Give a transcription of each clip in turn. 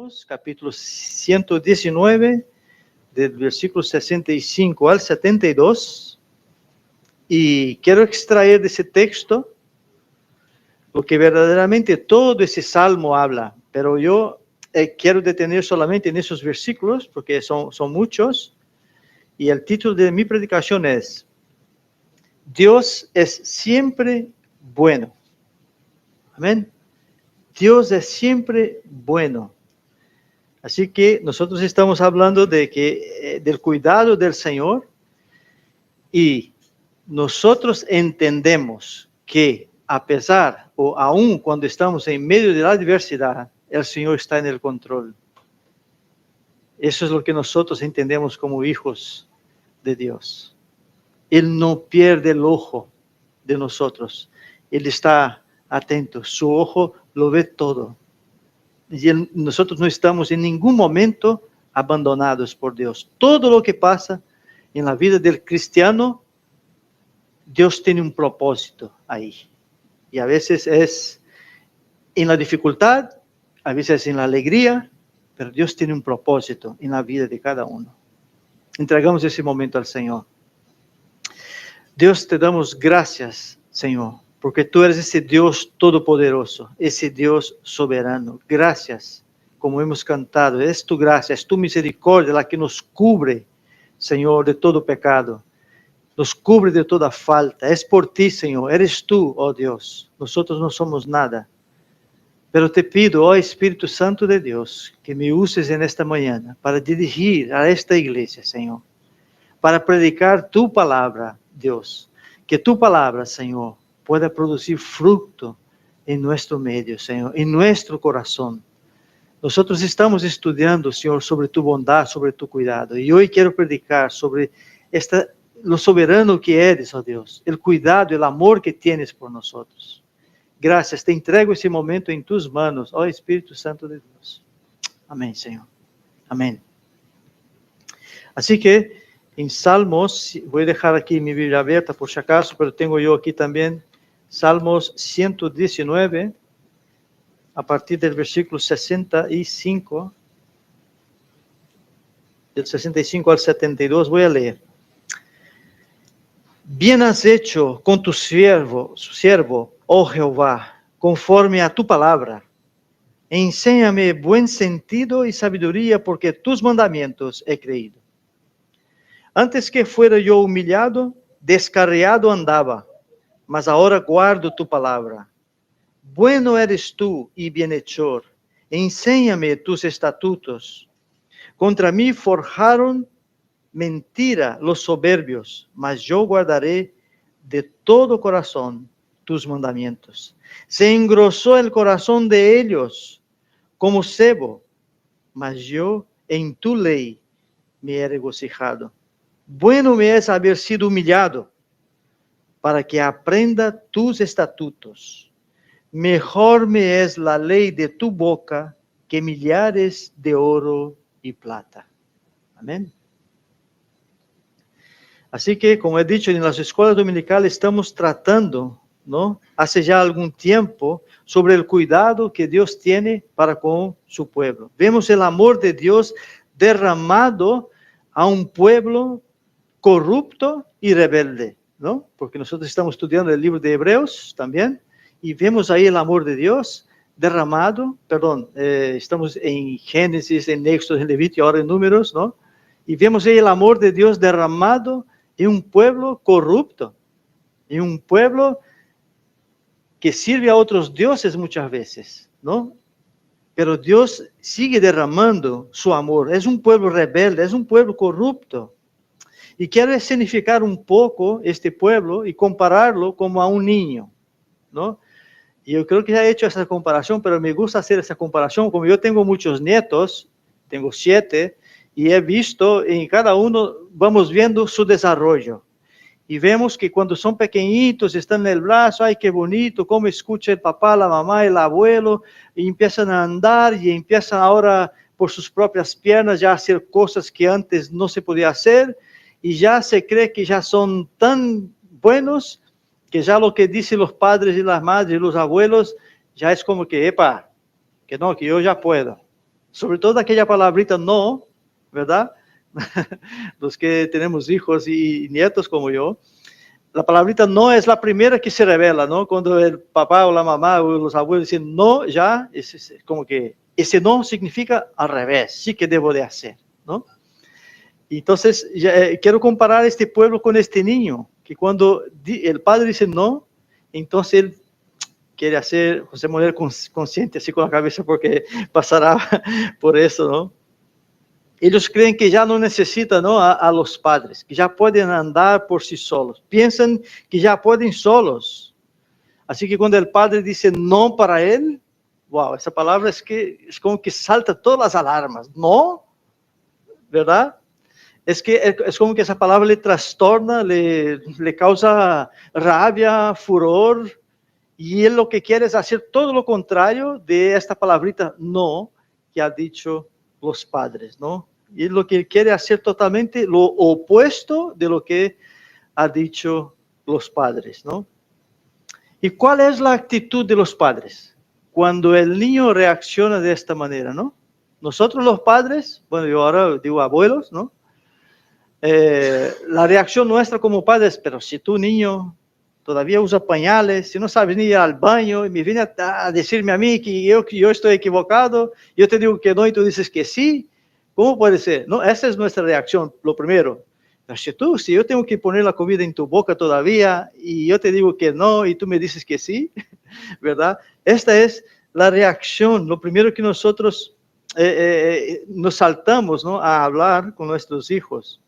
Salmos, capítulo 119, del versículo 65 al 72, y quiero extraer de ese texto lo que verdaderamente todo ese salmo habla, pero yo quiero detener solamente en esos versículos, porque son muchos, y el título de mi predicación es: Dios es siempre bueno. Amén. Dios es siempre bueno. Así que nosotros estamos hablando del cuidado del Señor, y nosotros entendemos que a pesar o aún cuando estamos en medio de la adversidad, el Señor está en el control. Eso es lo que nosotros entendemos como hijos de Dios. Él no pierde el ojo de nosotros. Él está atento. Su ojo lo ve todo. Y nosotros no estamos en ningún momento abandonados por Dios. Todo lo que pasa en la vida del cristiano, Dios tiene un propósito ahí. Y a veces es en la dificultad, a veces en la alegría, pero Dios tiene un propósito en la vida de cada uno. Entregamos ese momento al Señor. Dios, te damos gracias, Señor, porque tú eres ese Dios todopoderoso, ese Dios soberano. Gracias, como hemos cantado, es tu gracia, es tu misericordia la que nos cubre, Señor, de todo pecado. Nos cubre de toda falta. Es por ti, Señor, eres tú, oh Dios. Nosotros no somos nada. Pero te pido, oh Espíritu Santo de Dios, que me uses en esta mañana para dirigir a esta iglesia, Señor, para predicar tu palabra, Dios. Que tu palabra, Señor, pueda producir fruto en nuestro medio, Señor, en nuestro corazón. Nosotros estamos estudiando, Señor, sobre tu bondad, sobre tu cuidado. Y hoy quiero predicar sobre lo soberano que eres, oh Dios, el cuidado, el amor que tienes por nosotros. Gracias, te entrego ese momento en tus manos, oh Espíritu Santo de Dios. Amén, Señor. Amén. Así que en Salmos, voy a dejar aquí mi Biblia abierta por si acaso, pero tengo yo aquí también Salmos 119, a partir del versículo 65, del 65 al 72, voy a leer. Bien has hecho con tu siervo, oh Jehová, conforme a tu palabra. Enséñame buen sentido y sabiduría, porque tus mandamientos he creído. Antes que fuera yo humillado, descarriado andaba, mas ahora guardo tu palabra. Bueno eres tú y bienhechor, enséñame tus estatutos. Contra mí forjaron mentira los soberbios, mas yo guardaré de todo corazón tus mandamientos. Se engrosó el corazón de ellos como sebo, mas yo en tu ley me he regocijado. Bueno me es haber sido humillado, para que aprenda tus estatutos. Mejor me es la ley de tu boca que millares de oro y plata. Amén. Así que, como he dicho, en las escuelas dominicales estamos tratando, ¿no?, hace ya algún tiempo, sobre el cuidado que Dios tiene para con su pueblo. Vemos el amor de Dios derramado a un pueblo corrupto y rebelde, ¿no? Porque nosotros estamos estudiando el libro de Hebreos también, y vemos ahí el amor de Dios derramado, estamos en Génesis, en Éxodo, en Levítico, ahora en Números, ¿no? Y vemos ahí el amor de Dios derramado en un pueblo corrupto, en un pueblo que sirve a otros dioses muchas veces, ¿no? Pero Dios sigue derramando su amor. Es un pueblo rebelde, es un pueblo corrupto. Y quiero escenificar un poco este pueblo y compararlo como a un niño, ¿no? Y yo creo que ya he hecho esa comparación, pero me gusta hacer esa comparación. Como yo tengo muchos nietos, tengo 7, y he visto en cada uno, vamos viendo su desarrollo. Y vemos que cuando son pequeñitos, están en el brazo, ay, qué bonito, cómo escucha el papá, la mamá, el abuelo, y empiezan a andar, y empiezan ahora por sus propias piernas ya a hacer cosas que antes no se podía hacer, y ya se cree que ya son tan buenos, que ya lo que dicen los padres y las madres y los abuelos, ya es como que, epa, que no, que yo ya puedo. sobre todo aquella palabrita no, ¿verdad? Los que tenemos hijos y nietos como yo, la palabrita no es la primera que se revela, ¿no? Cuando el papá o la mamá o los abuelos dicen no, ya, es como que ese no significa al revés, sí que debo de hacer, ¿no? Entonces, quiero comparar este pueblo con este niño, que cuando el padre dice no, entonces él quiere hacer, José Manuel consciente, así con la cabeza, porque pasará por eso, ¿no? Ellos creen que ya no necesitan, ¿no? A los padres, que ya pueden andar por sí solos. Piensan que ya pueden solos. Así que cuando el padre dice no para él, wow, esa palabra es como que salta todas las alarmas. No, ¿verdad? Es como que esa palabra le trastorna, le causa rabia, furor, y él lo que quiere es hacer todo lo contrario de esta palabrita no que ha dicho los padres, ¿no? Y lo que quiere hacer totalmente lo opuesto de lo que ha dicho los padres, ¿no? ¿Y cuál es la actitud de los padres cuando el niño reacciona de esta manera, ¿no? Nosotros los padres, bueno, yo ahora digo abuelos, ¿no? La reacción nuestra como padres, pero si tu niño todavía usa pañales, si no sabes ni ir al baño y me viene a decirme a mí que yo estoy equivocado, yo te digo que no y tú dices que sí, ¿cómo puede ser? No, esa es nuestra reacción, lo primero. Pero si yo tengo que poner la comida en tu boca todavía y yo te digo que no y tú me dices que sí, ¿verdad? Esta es la reacción, lo primero que nosotros nos saltamos, ¿no? A hablar con nuestros hijos.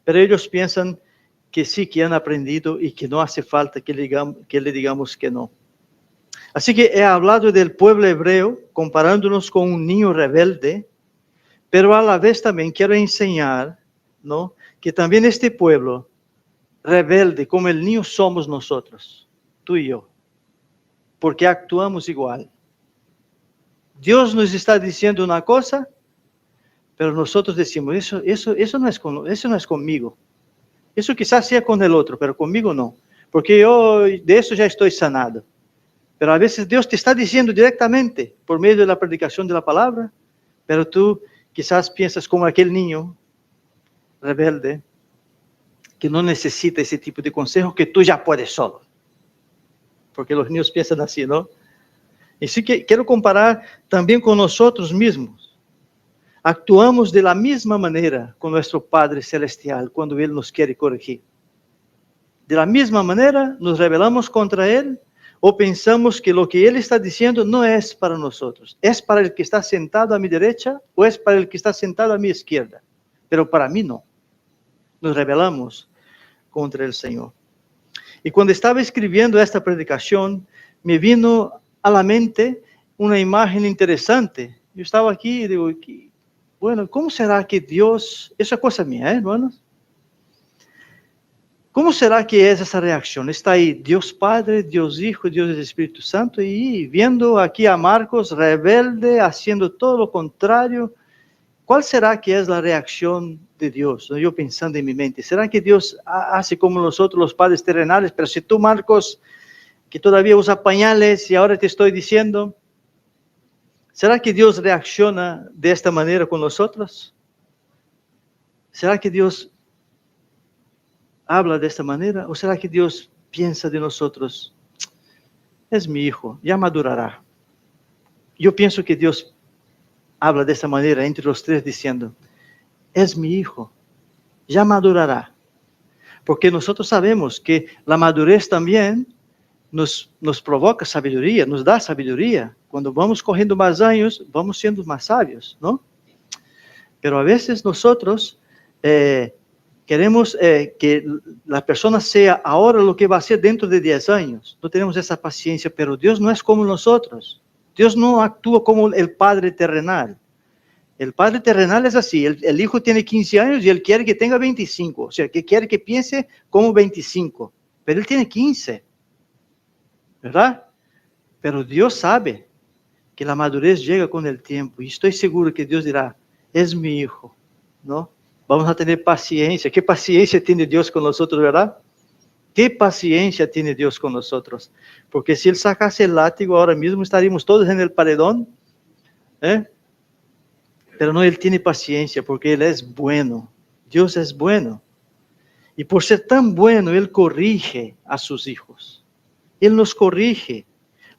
Pero ellos piensan que sí, que han aprendido y que no hace falta que le digamos que no. Así que he hablado del pueblo hebreo comparándonos con un niño rebelde, pero a la vez también quiero enseñar, ¿no? Que también este pueblo rebelde como el niño somos nosotros, tú y yo, porque actuamos igual. Dios nos está diciendo una cosa, pero nosotros decimos, eso no es conmigo. Eso quizás sea con el otro, pero conmigo no, porque yo de eso ya estoy sanado. Pero a veces Dios te está diciendo directamente por medio de la predicación de la palabra, pero tú quizás piensas como aquel niño rebelde que no necesita ese tipo de consejo, que tú ya puedes solo. Porque los niños piensan así, ¿no? Y sí que quiero comparar también con nosotros mismos. Actuamos de la misma manera con nuestro Padre Celestial cuando Él nos quiere corregir. De la misma manera nos rebelamos contra Él o pensamos que lo que Él está diciendo no es para nosotros. Es para el que está sentado a mi derecha o es para el que está sentado a mi izquierda. Pero para mí no. Nos rebelamos contra el Señor. Y cuando estaba escribiendo esta predicación, me vino a la mente una imagen interesante. Yo estaba aquí y digo, bueno, ¿cómo será que Dios, esa cosa mía, hermanos? ¿Cómo será que es esa reacción? Está ahí Dios Padre, Dios Hijo, Dios Espíritu Santo, y viendo aquí a Marcos rebelde, haciendo todo lo contrario. ¿Cuál será que es la reacción de Dios? Yo pensando en mi mente, ¿será que Dios hace como nosotros los padres terrenales? Pero si tú, Marcos, que todavía usa pañales y ahora te estoy diciendo, ¿será que Dios reacciona de esta manera con nosotros? ¿Será que Dios habla de esta manera? ¿O será que Dios piensa de nosotros? Es mi hijo, ya madurará. Yo pienso que Dios habla de esta manera entre los tres diciendo, es mi hijo, ya madurará. Porque nosotros sabemos que la madurez también nos provoca sabiduría, nos da sabiduría. Cuando vamos corriendo más años, vamos siendo más sabios, ¿no? Pero a veces nosotros queremos que la persona sea ahora lo que va a ser dentro de 10 años. No tenemos esa paciencia, pero Dios no es como nosotros. Dios no actúa como el Padre terrenal. El Padre terrenal es así, el hijo tiene 15 años y él quiere que tenga 25, o sea, que quiere que piense como 25, pero él tiene 15, ¿verdad? Pero Dios sabe que la madurez llega con el tiempo y estoy seguro que Dios dirá, es mi hijo, ¿no? Vamos a tener paciencia. ¿Qué paciencia tiene Dios con nosotros, verdad? ¿Qué paciencia tiene Dios con nosotros? Porque si Él sacase el látigo ahora mismo estaríamos todos en el paredón, ¿eh? Pero no, Él tiene paciencia porque Él es bueno. Dios es bueno. Y por ser tan bueno, Él corrige a sus hijos. Él nos corrige.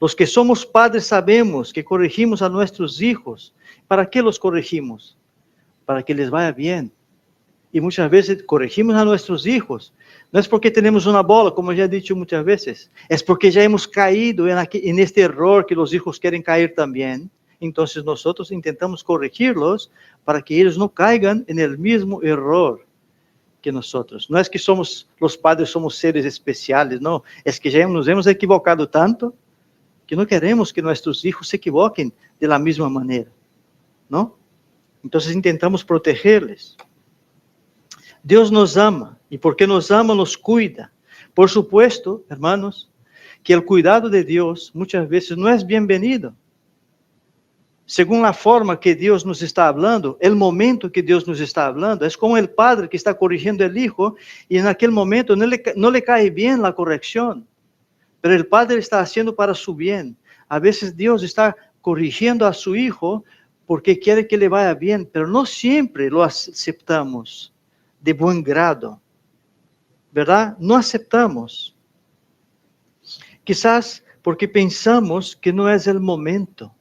Los que somos padres sabemos que corregimos a nuestros hijos. ¿Para qué los corregimos? Para que les vaya bien. Y muchas veces corregimos a nuestros hijos. No es porque tenemos una bola, como ya he dicho muchas veces. Es porque ya hemos caído en este error que los hijos quieren caer también. Entonces nosotros intentamos corregirlos para que ellos no caigan en el mismo error que nosotros. No es que los padres somos seres especiales, no. Es que ya nos hemos equivocado tanto que no queremos que nuestros hijos se equivoquen de la misma manera, ¿no? Entonces intentamos protegerles. Dios nos ama, y porque nos ama, nos cuida. Por supuesto, hermanos, que el cuidado de Dios muchas veces no es bienvenido. Según la forma que Dios nos está hablando, el momento que Dios nos está hablando, es como el padre que está corrigiendo al hijo, y en aquel momento no le cae bien la corrección, pero el padre está haciendo para su bien. A veces Dios está corrigiendo a su hijo porque quiere que le vaya bien, pero no siempre lo aceptamos de buen grado, ¿verdad? No aceptamos. Quizás porque pensamos que no es el momento.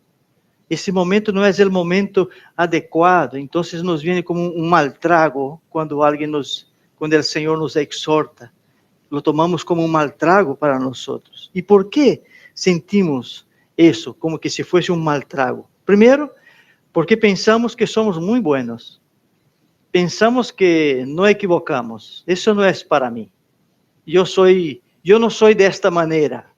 Ese momento no es el momento adecuado. Entonces nos viene como un mal trago cuando el Señor nos exhorta. Lo tomamos como un mal trago para nosotros. ¿Y por qué sentimos eso como que si fuese un mal trago? Primero, porque pensamos que somos muy buenos. Pensamos que no equivocamos. Eso no es para mí. Yo no soy de esta manera,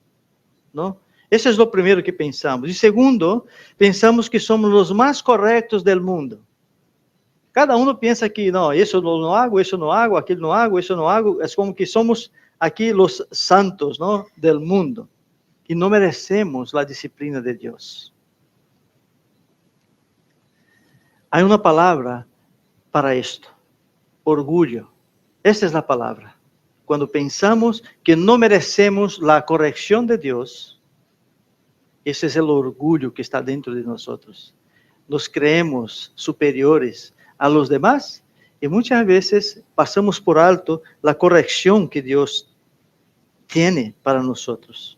¿no? Eso es lo primero que pensamos. Y segundo, pensamos que somos los más correctos del mundo. Cada uno piensa que no, eso no hago, eso no hago, aquello no hago, eso no hago. Es como que somos aquí los santos, ¿no?, del mundo. Y no merecemos la disciplina de Dios. Hay una palabra para esto: orgullo. Esa es la palabra. Cuando pensamos que no merecemos la corrección de Dios, ese es el orgullo que está dentro de nosotros. Nos creemos superiores a los demás y muchas veces pasamos por alto la corrección que Dios tiene para nosotros.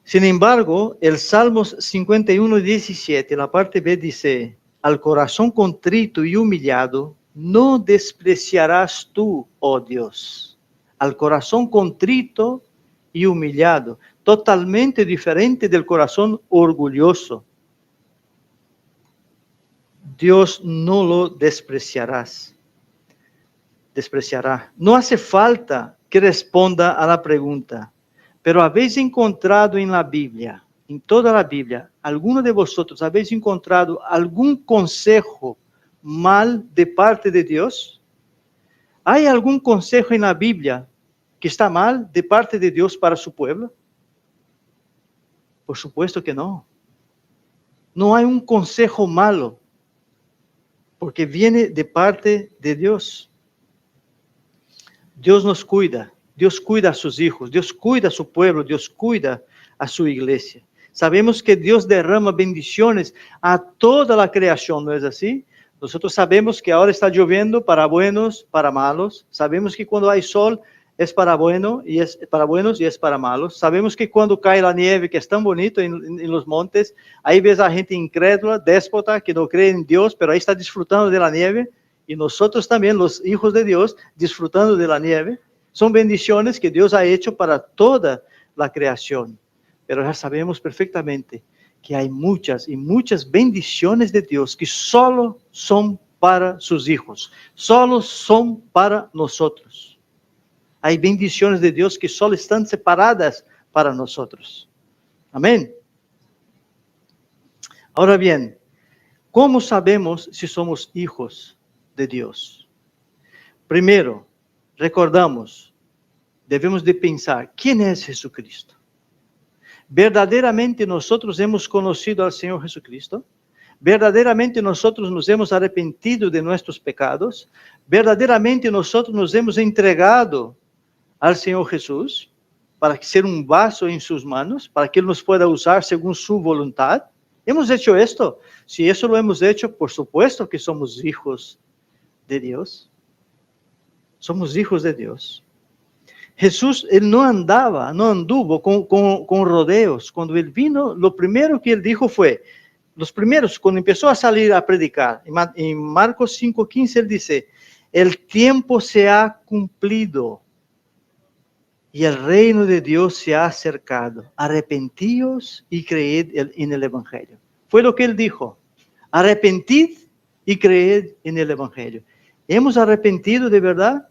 Sin embargo, el Salmos 51:17, la parte B dice: al corazón contrito y humillado, no despreciarás tú, oh Dios. Al corazón contrito y humillado, totalmente diferente del corazón orgulloso. Dios no lo despreciará. No hace falta que responda a la pregunta: pero habéis encontrado en la Biblia, en toda la Biblia, alguno de vosotros habéis encontrado algún consejo mal de parte de Dios? ¿Hay algún consejo en la Biblia que está mal de parte de Dios para su pueblo? Por supuesto que no. No hay un consejo malo, porque viene de parte de Dios. Dios nos cuida. Dios cuida a sus hijos, Dios cuida a su pueblo, Dios cuida a su iglesia. Sabemos que Dios derrama bendiciones a toda la creación, ¿no es así? Nosotros sabemos que ahora está lloviendo para buenos, para malos. Sabemos que cuando hay sol es para buenos y es para malos. Sabemos que cuando cae la nieve, que es tan bonito en los montes, ahí ves a gente incrédula, déspota, que no cree en Dios, pero ahí está disfrutando de la nieve. Y nosotros también, los hijos de Dios, disfrutando de la nieve. Son bendiciones que Dios ha hecho para toda la creación. Pero ya sabemos perfectamente que hay muchas y muchas bendiciones de Dios que solo son para sus hijos, solo son para nosotros. Hay bendiciones de Dios que solo están separadas para nosotros. Amén. Ahora bien, ¿cómo sabemos si somos hijos de Dios? Primero, recordamos, debemos de pensar, ¿quién es Jesucristo? ¿Verdaderamente nosotros hemos conocido al Señor Jesucristo? ¿Verdaderamente nosotros nos hemos arrepentido de nuestros pecados? ¿Verdaderamente nosotros nos hemos entregado al Señor Jesús para ser un vaso en sus manos, para que Él nos pueda usar según su voluntad? ¿Hemos hecho esto? Si eso lo hemos hecho, por supuesto que somos hijos de Dios. Somos hijos de Dios. Jesús, él no anduvo con rodeos. Cuando él vino, lo primero que él dijo fue, cuando empezó a salir a predicar, en Marcos 5:15 él dice, el tiempo se ha cumplido y el reino de Dios se ha acercado. Arrepentíos y creed en el Evangelio. Fue lo que él dijo. Arrepentid y creed en el Evangelio. ¿Hemos arrepentido de verdad?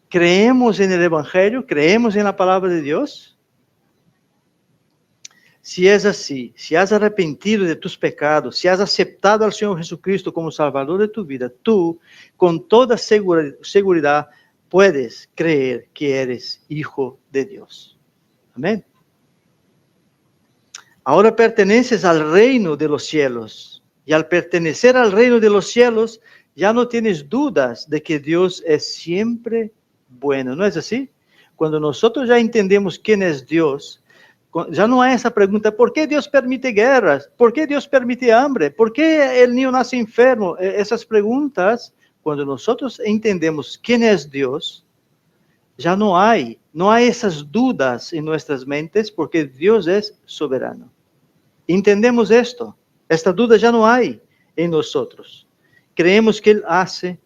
¿Creemos en el Evangelio? ¿Creemos en la palabra de Dios? Si es así, si has arrepentido de tus pecados, si has aceptado al Señor Jesucristo como Salvador de tu vida, tú con toda seguridad puedes creer que eres hijo de Dios. Amén. Ahora perteneces al reino de los cielos. Y al pertenecer al reino de los cielos, ya no tienes dudas de que Dios es siempre bueno. ¿No es así? Cuando nosotros ya entendemos quién es Dios, ya no hay esa pregunta, ¿por qué Dios permite guerras? ¿Por qué Dios permite hambre? ¿Por qué el niño nace enfermo? Esas preguntas, cuando nosotros entendemos quién es Dios, ya no hay esas dudas en nuestras mentes, porque Dios es soberano. Entendemos esto, esta duda ya no hay en nosotros. Creemos que Él hace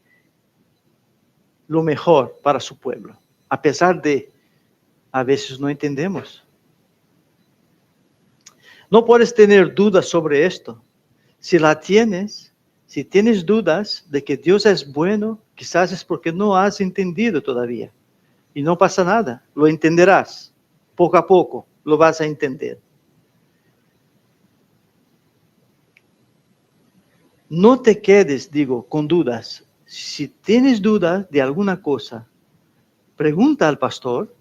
lo mejor para su pueblo, a pesar de a veces no entendemos. No puedes tener dudas sobre esto. Si tienes dudas de que Dios es bueno, quizás es porque no has entendido todavía. Y no pasa nada, lo entenderás. Poco a poco lo vas a entender. No te quedes, con dudas. Si tienes dudas de alguna cosa, pregunta al pastor,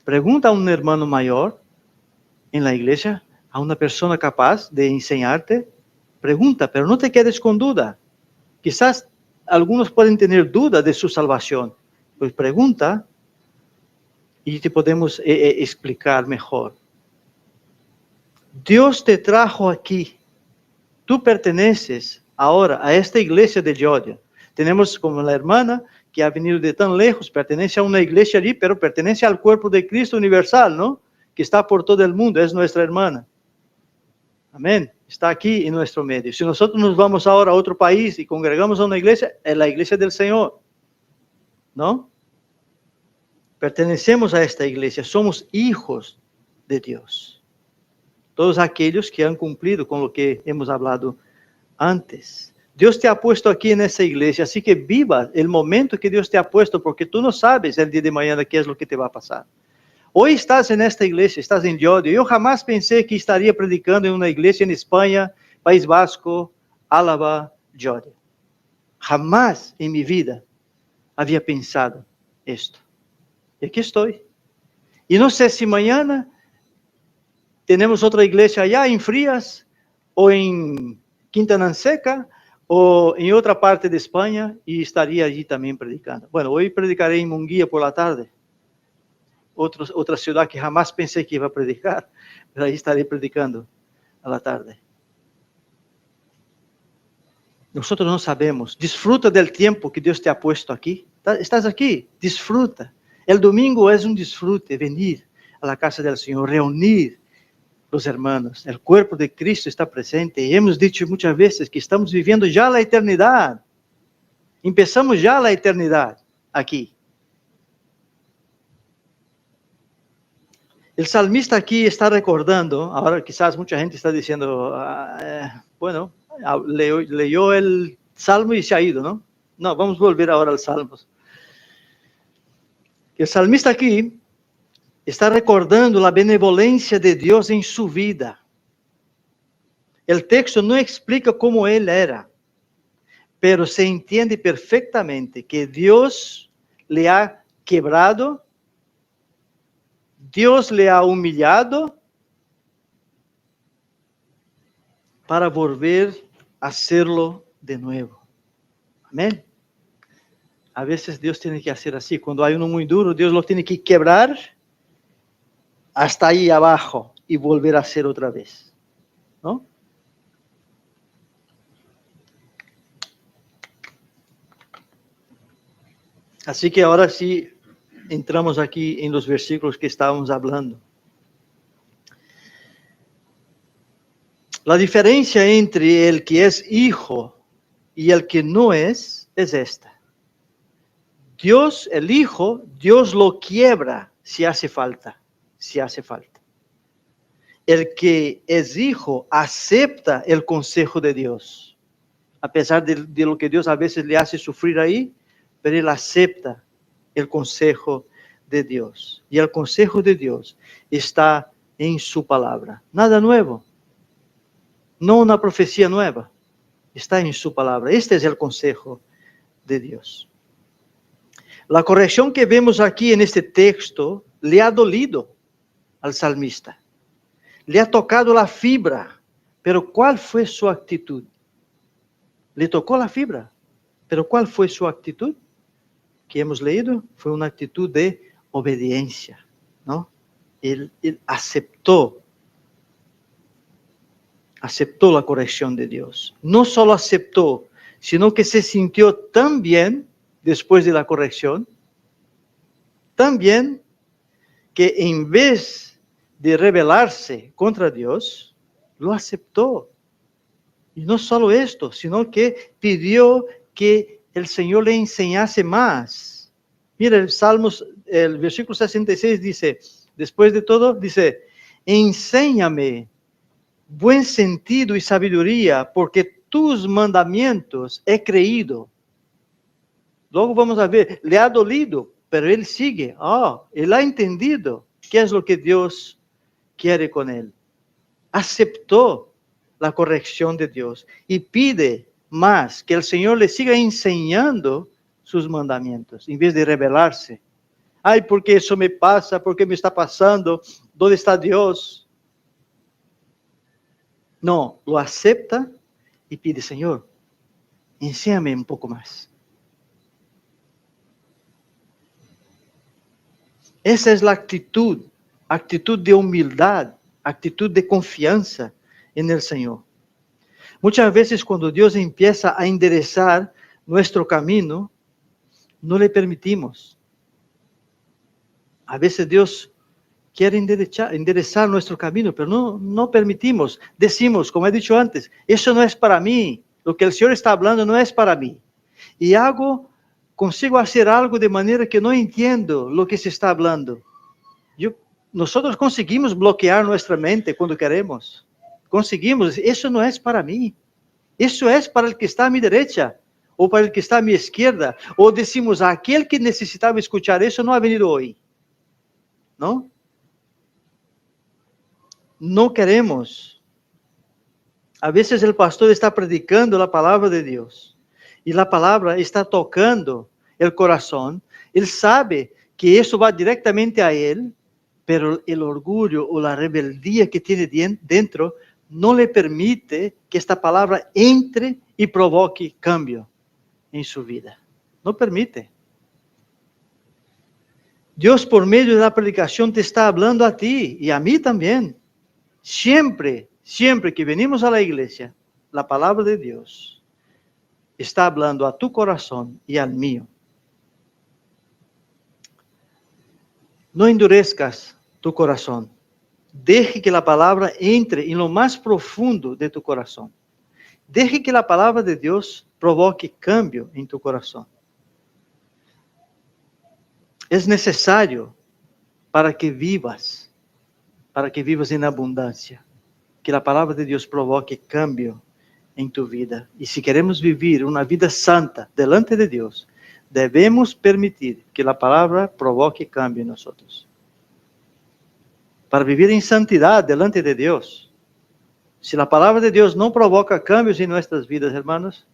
pregunta a un hermano mayor en la iglesia, a una persona capaz de enseñarte, pregunta, pero no te quedes con duda. Quizás algunos pueden tener duda de su salvación, pues pregunta y te podemos explicar mejor. Dios te trajo aquí. Tú perteneces ahora a esta iglesia de Georgia. Tenemos como la hermana que ha venido de tan lejos, pertenece a una iglesia allí, pero pertenece al cuerpo de Cristo universal, ¿no? Que está por todo el mundo, es nuestra hermana. Amén. Está aquí en nuestro medio. Si nosotros nos vamos ahora a otro país y congregamos a una iglesia, es la iglesia del Señor, ¿no? Pertenecemos a esta iglesia, somos hijos de Dios. Todos aquellos que han cumplido con lo que hemos hablado antes. Dios te ha puesto aquí en esa iglesia, así que viva el momento que Dios te ha puesto, porque tú no sabes el día de mañana qué es lo que te va a pasar. Hoy estás en esta iglesia, estás en Georgia. Yo jamás pensé que estaría predicando en una iglesia en España, País Vasco, Álava, Georgia. Jamás en mi vida había pensado esto. Y aquí estoy. Y no sé si mañana tenemos otra iglesia allá en Frías, o en Quintana Seca, o en otra parte de España, y estaría allí también predicando. Bueno, hoy predicaré en Munguía por la tarde. Otra ciudad que jamás pensé que iba a predicar, pero ahí estaré predicando a la tarde. Nosotros no sabemos. Disfruta del tiempo que Dios te ha puesto aquí. Estás aquí, disfruta. El domingo es un disfrute, venir a la casa del Señor, reunir los hermanos. El cuerpo de Cristo está presente. Y hemos dicho muchas veces que estamos viviendo ya la eternidad. Empezamos ya la eternidad aquí. El salmista aquí está recordando, ahora quizás mucha gente está diciendo, bueno, leyó el salmo y se ha ido, ¿no? No, vamos a volver ahora al salmo. El salmista aquí está recordando la benevolencia de Dios en su vida. El texto no explica cómo él era, pero se entiende perfectamente que Dios le ha quebrado, Dios le ha humillado para volver a hacerlo de nuevo. Amén. A veces Dios tiene que hacer así. Cuando hay uno muy duro, Dios lo tiene que quebrar hasta ahí abajo y volver a hacer otra vez, ¿no? Así que ahora sí entramos aquí en los versículos que estábamos hablando. La diferencia entre el que es hijo y el que no es esta. Dios, el hijo, Dios lo quiebra si hace falta, El que es hijo acepta el consejo de Dios, a pesar de lo que Dios a veces le hace sufrir ahí, pero él acepta el consejo de Dios. Y el consejo de Dios está en su palabra. Nada nuevo. No una profecía nueva. Está en su palabra. Este es el consejo de Dios. La corrección que vemos aquí en este texto le ha dolido al salmista. Le ha tocado la fibra. Pero ¿cuál fue su actitud? Le tocó la fibra. Pero ¿cuál fue su actitud? Que hemos leído fue una actitud de obediencia, ¿no? Él aceptó la corrección de Dios. No solo aceptó, sino que se sintió tan bien después de la corrección, tan bien que en vez de rebelarse contra Dios, lo aceptó. Y no solo esto, sino que pidió que el Señor le enseñase más. Mira, el versículo 66 dice, después de todo, dice, enséñame buen sentido y sabiduría, porque tus mandamientos he creído. Luego vamos a ver, le ha dolido, pero él sigue. Él ha entendido qué es lo que Dios quiere con él. Aceptó la corrección de Dios y pide más, que el Señor le siga enseñando sus mandamientos, en vez de rebelarse. Ay, ¿por qué eso me pasa? ¿Por qué me está pasando? ¿Dónde está Dios? No, lo acepta y pide, Señor, enséñame un poco más. Esa es la actitud de humildad, actitud de confianza en el Señor. Muchas veces cuando Dios empieza a enderezar nuestro camino, no le permitimos. A veces Dios quiere enderezar nuestro camino, pero no permitimos. Decimos, como he dicho antes, eso no es para mí. Lo que el Señor está hablando no es para mí. Y consigo hacer algo de manera que no entiendo lo que se está hablando. Nosotros conseguimos bloquear nuestra mente cuando queremos. Conseguimos, eso no es para mí. Eso es para el que está a mi derecha, o para el que está a mi izquierda. O decimos, aquel que necesitaba escuchar eso no ha venido hoy. ¿No? No queremos. A veces el pastor está predicando la palabra de Dios, y la palabra está tocando el corazón. Él sabe que eso va directamente a él, pero el orgullo o la rebeldía que tiene dentro no le permite que esta palabra entre y provoque cambio en su vida. No permite. Dios, por medio de la predicación, te está hablando a ti y a mí también. Siempre que venimos a la iglesia, la palabra de Dios está hablando a tu corazón y al mío. No endurezcas tu corazón. Deje que la palabra entre en lo más profundo de tu corazón. Deje que la palabra de Dios provoque cambio en tu corazón. Es necesario para que vivas en abundancia, que la palabra de Dios provoque cambio en tu vida. Y si queremos vivir una vida santa delante de Dios, debemos permitir que la palabra provoque cambio en nosotros. Para vivir en santidad delante de Dios, si la palabra de Dios no provoca cambios en nuestras vidas, hermanos,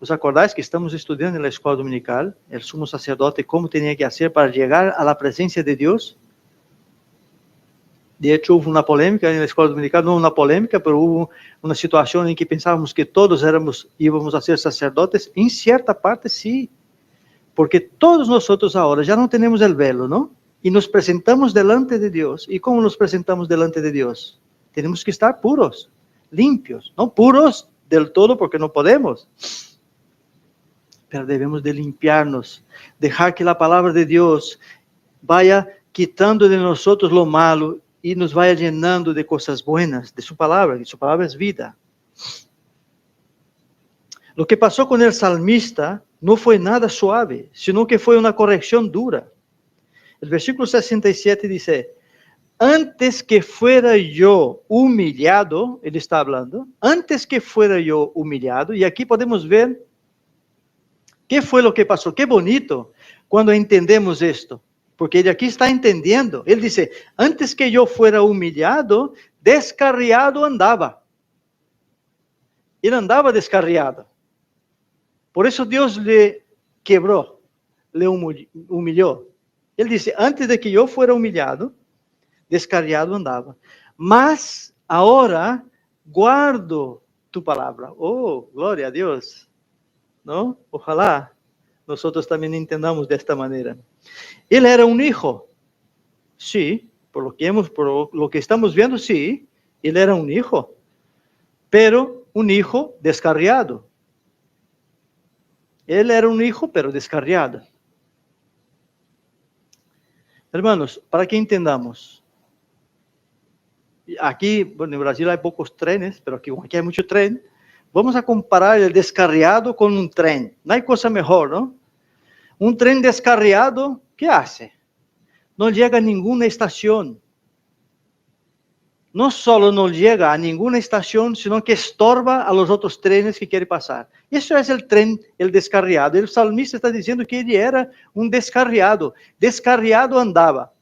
¿os acordáis que estamos estudiando en la escuela dominical el sumo sacerdote cómo tenía que hacer para llegar a la presencia de Dios? De hecho, hubo una polémica en la escuela dominical, no una polémica, pero hubo una situación en que pensábamos que todos íbamos a ser sacerdotes. En cierta parte sí, porque todos nosotros ahora ya no tenemos el velo, ¿no? Y nos presentamos delante de Dios. ¿Y cómo nos presentamos delante de Dios? Tenemos que estar puros, limpios, no puros del todo porque no podemos, pero debemos de limpiarnos, dejar que la palabra de Dios vaya quitando de nosotros lo malo y nos vaya llenando de cosas buenas, de su palabra, y su palabra es vida. Lo que pasó con el salmista no fue nada suave, sino que fue una corrección dura. El versículo 67 dice, antes que fuera yo humillado, él está hablando, antes que fuera yo humillado, y aquí podemos ver qué fue lo que pasó. Qué bonito cuando entendemos esto, porque él aquí está entendiendo. Él dice, antes que yo fuera humillado, descarriado andaba. Él andaba descarriado. Por eso Dios le quebró, le humilló. Él dice, antes de que yo fuera humillado, descarriado andaba. Mas ahora guardo tu palabra. Oh, gloria a Dios. ¿No? Ojalá nosotros también entendamos de esta manera. Él era un hijo. Sí, por lo que estamos viendo, sí, él era un hijo. Pero un hijo descarriado. Él era un hijo, pero descarriado. Hermanos, para que entendamos, aquí, bueno, en Brasil hay pocos trenes, pero aquí hay mucho tren. Vamos a comparar el descarriado con un tren. No hay cosa mejor, ¿no? Un tren descarriado, ¿qué hace? No llega a ninguna estación. No solo no llega a ninguna estación, sino que estorba a los otros trenes que quiere pasar. Eso es el tren, el descarriado. El salmista está diciendo que él era un descarriado. Descarriado andaba.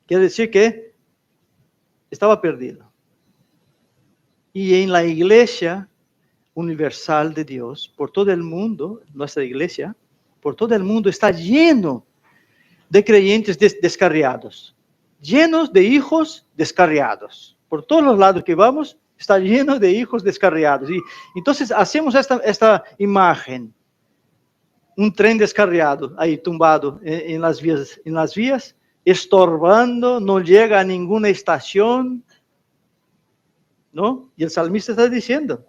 Quiere decir que estaba perdido. Y en la iglesia universal de Dios, por todo el mundo, nuestra iglesia, por todo el mundo está lleno de creyentes descarriados. Llenos de hijos descarriados. Por todos los lados que vamos, está lleno de hijos descarriados. Y entonces hacemos esta imagen. Un tren descarriado, ahí tumbado en las vías, estorbando, no llega a ninguna estación, ¿no? Y el salmista está diciendo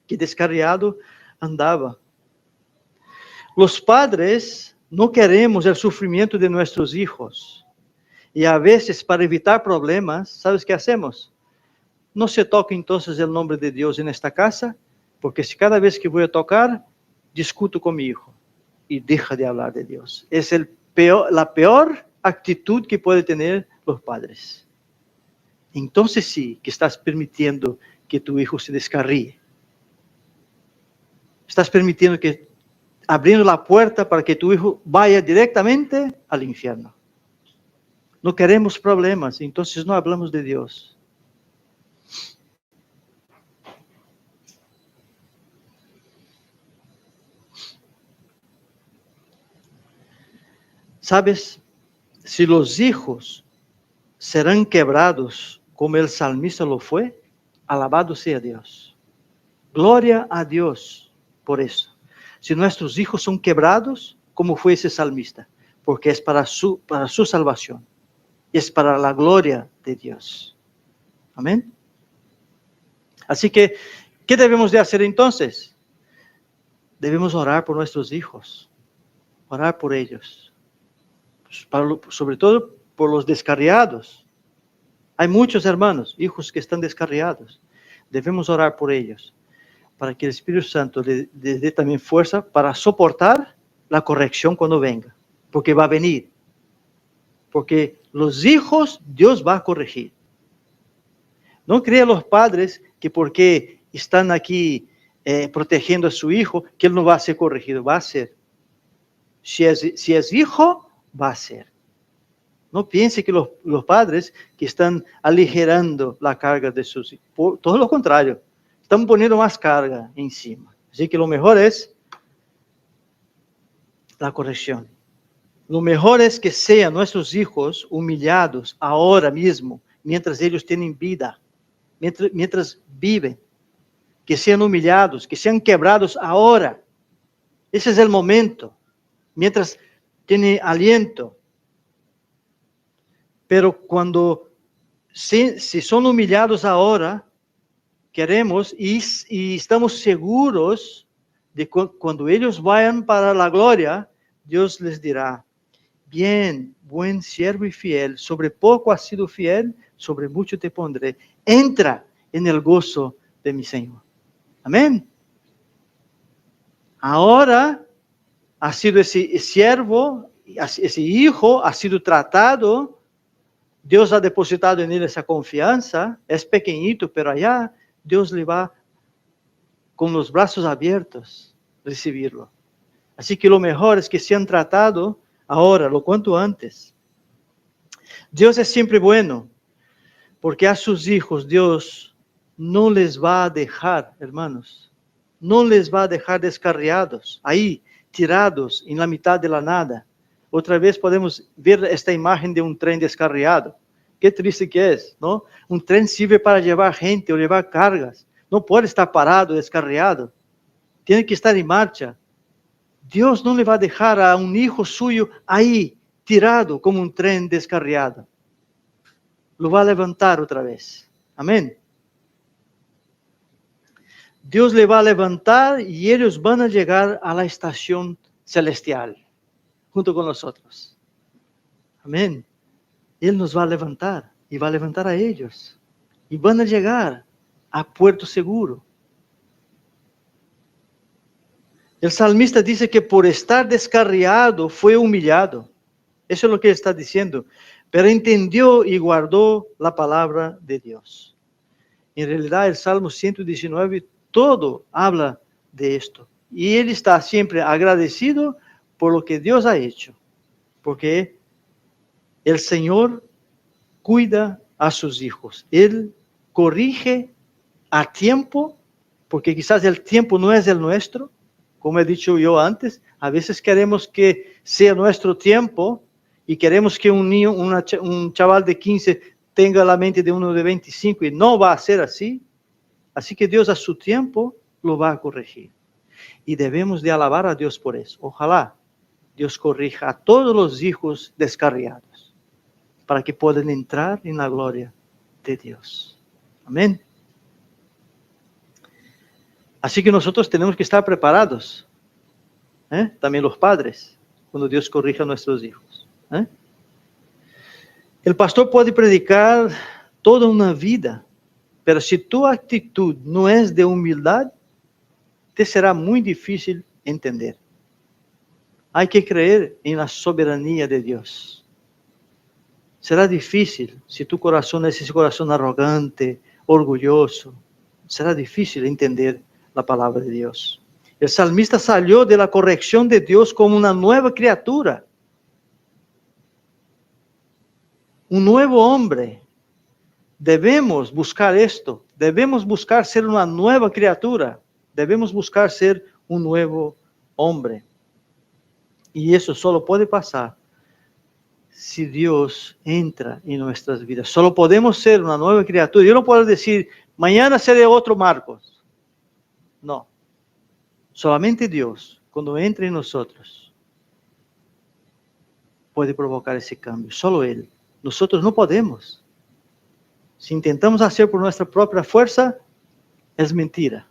que descarriado andaba. Los padres no queremos el sufrimiento de nuestros hijos. Y a veces, para evitar problemas, ¿sabes qué hacemos? No se toca entonces el nombre de Dios en esta casa, porque si cada vez que voy a tocar, discuto con mi hijo y deja de hablar de Dios. Es la peor actitud que pueden tener los padres. Entonces sí, que estás permitiendo que tu hijo se descarríe. Estás permitiendo abriendo la puerta para que tu hijo vaya directamente al infierno. No queremos problemas, entonces no hablamos de Dios. ¿Sabes? Si los hijos serán quebrados como el salmista lo fue, alabado sea Dios. Gloria a Dios por eso. Si nuestros hijos son quebrados, como fue ese salmista, porque es para su salvación. Es para la gloria de Dios. Amén. Así que, ¿qué debemos de hacer entonces? Debemos orar por nuestros hijos. Orar por ellos. Sobre todo por los descarriados. Hay muchos hermanos, hijos que están descarriados. Debemos orar por ellos. Para que el Espíritu Santo les dé también fuerza para soportar la corrección cuando venga. Porque va a venir. Porque los hijos Dios va a corregir. No crean los padres que porque están aquí protegiendo a su hijo, que él no va a ser corregido. Va a ser. Si es hijo, va a ser. No piense que los padres que están aligerando la carga de sus hijos. Todo lo contrario. Están poniendo más carga encima. Así que lo mejor es la corrección. Lo mejor es que sean nuestros hijos humillados ahora mismo, mientras ellos tienen vida, mientras viven. Que sean humillados, que sean quebrados ahora. Ese es el momento, mientras tienen aliento. Pero cuando si son humillados ahora, queremos y estamos seguros cuando ellos vayan para la gloria, Dios les dirá: bien, buen siervo y fiel, sobre poco has sido fiel, sobre mucho te pondré. Entra en el gozo de mi Señor. Amén. Ahora ha sido ese siervo, ese hijo, ha sido tratado. Dios ha depositado en él esa confianza. Es pequeñito, pero allá Dios le va con los brazos abiertos recibirlo. Así que lo mejor es que sean tratados ahora, lo cuanto antes. Dios es siempre bueno, porque a sus hijos Dios no les va a dejar, hermanos, no les va a dejar descarriados, ahí, tirados en la mitad de la nada. Otra vez podemos ver esta imagen de un tren descarriado. Qué triste que es, ¿no? Un tren sirve para llevar gente o llevar cargas. No puede estar parado, descarriado. Tiene que estar en marcha. Dios no le va a dejar a un hijo suyo ahí, tirado como un tren descarriado. Lo va a levantar otra vez. Amén. Dios le va a levantar y ellos van a llegar a la estación celestial, junto con nosotros. Amén. Él nos va a levantar y va a levantar a ellos. Y van a llegar a puerto seguro. El salmista dice que por estar descarriado fue humillado. Eso es lo que está diciendo. Pero entendió y guardó la palabra de Dios. En realidad el Salmo 119 todo habla de esto. Y él está siempre agradecido por lo que Dios ha hecho. Porque el Señor cuida a sus hijos. Él corrige a tiempo, porque quizás el tiempo no es el nuestro. Como he dicho yo antes, a veces queremos que sea nuestro tiempo y queremos que un niño, un chaval de 15 tenga la mente de uno de 25 y no va a ser así. Así que Dios a su tiempo lo va a corregir. Y debemos de alabar a Dios por eso. Ojalá Dios corrija a todos los hijos descarriados para que puedan entrar en la gloria de Dios. Amén. Así que nosotros tenemos que estar preparados. También los padres, cuando Dios corrija a nuestros hijos. El pastor puede predicar toda una vida, pero si tu actitud no es de humildad, te será muy difícil entender. Hay que creer en la soberanía de Dios. Será difícil si tu corazón es ese corazón arrogante, orgulloso. Será difícil entender la palabra de Dios. El salmista salió de la corrección de Dios como una nueva criatura. Un nuevo hombre. Debemos buscar esto. Debemos buscar ser una nueva criatura. Debemos buscar ser un nuevo hombre. Y eso solo puede pasar si Dios entra en nuestras vidas. Solo podemos ser una nueva criatura. Yo no puedo decir, mañana seré otro Marcos. No. Solamente Dios, cuando entra en nosotros, puede provocar ese cambio. Solo Él. Nosotros no podemos. Si intentamos hacer por nuestra propia fuerza, es mentira.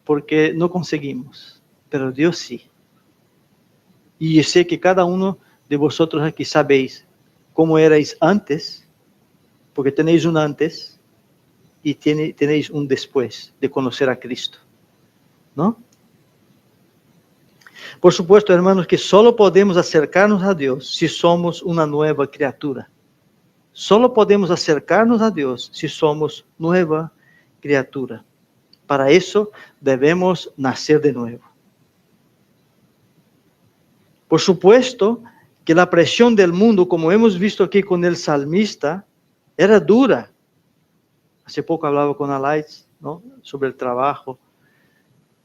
Porque no conseguimos. Pero Dios sí. Y yo sé que cada uno de vosotros aquí sabéis cómo erais antes, porque tenéis un antes y tenéis un después de conocer a Cristo. ¿No? Por supuesto, hermanos, que solo podemos acercarnos a Dios si somos una nueva criatura. Solo podemos acercarnos a Dios si somos nueva criatura. Para eso debemos nacer de nuevo. Por supuesto que la presión del mundo, como hemos visto aquí con el salmista, era dura. Hace poco hablaba con Alaitz, ¿no?, sobre el trabajo.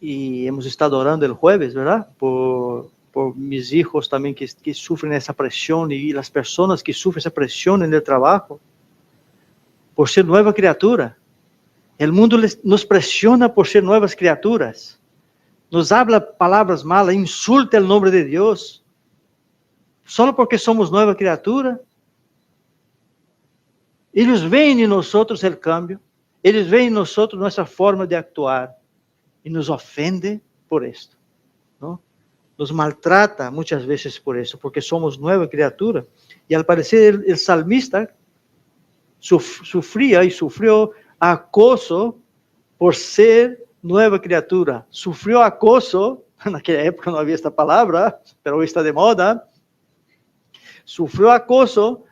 Y hemos estado orando el jueves, ¿verdad? Por mis hijos también que sufren esa presión y las personas que sufren esa presión en el trabajo. Por ser nueva criatura. El mundo nos presiona por ser nuevas criaturas. Nos habla palabras malas, insulta el nombre de Dios. Solo porque somos nueva criatura. Ellos ven en nosotros el cambio. Ellos ven en nosotros nuestra forma de actuar. y nos ofende por esto, ¿no? Nos maltrata muchas veces por eso, porque somos nueva criatura. Y al parecer el salmista sufría y sufrió acoso por ser nueva criatura. Sufrió acoso, en aquella época no había esta palabra, pero hoy está de moda. Sufrió acoso